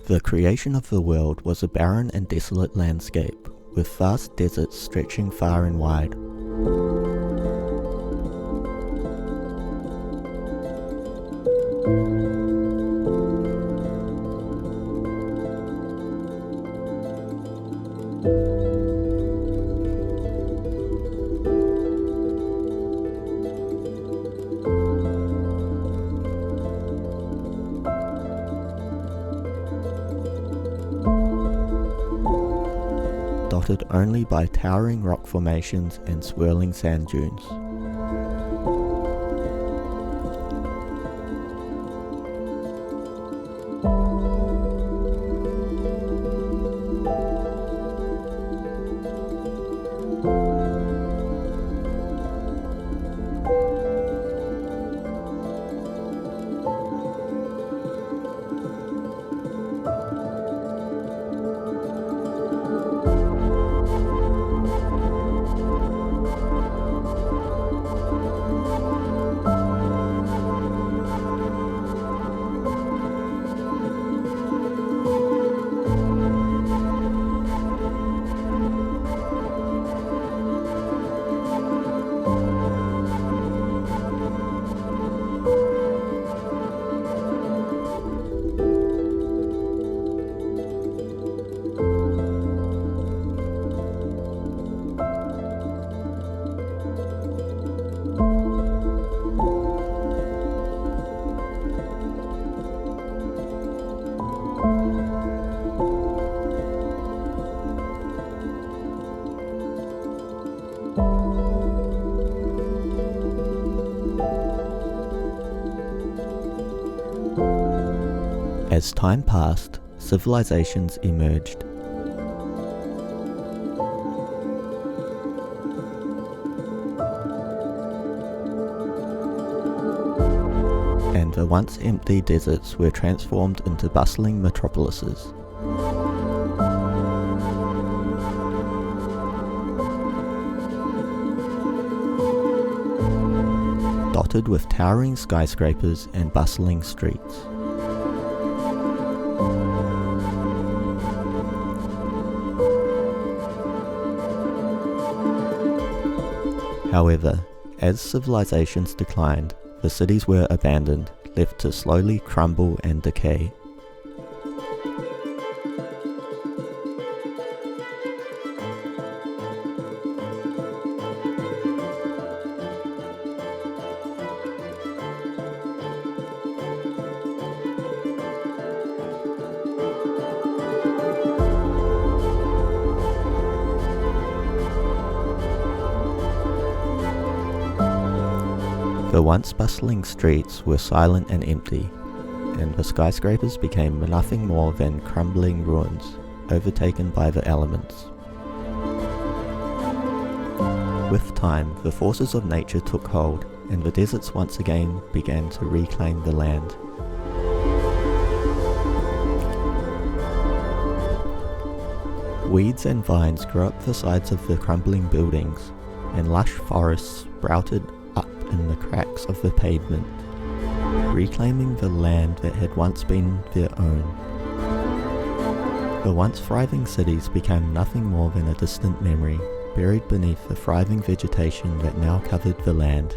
The creation of the world was a barren and desolate landscape, with vast deserts stretching far and wide. Dotted only by towering rock formations and swirling sand dunes. As time passed, civilizations emerged. And the once empty deserts were transformed into bustling metropolises. Dotted with towering skyscrapers and bustling streets. However, as civilizations declined, the cities were abandoned, left to slowly crumble and decay. The once bustling streets were silent and empty, and the skyscrapers became nothing more than crumbling ruins, overtaken by the elements. With time, the forces of nature took hold, and the deserts once again began to reclaim the land. Weeds and vines grew up the sides of the crumbling buildings, and lush forests sprouted up in the cracks of the pavement, reclaiming the land that had once been their own. The once thriving cities became nothing more than a distant memory, buried beneath the thriving vegetation that now covered the land.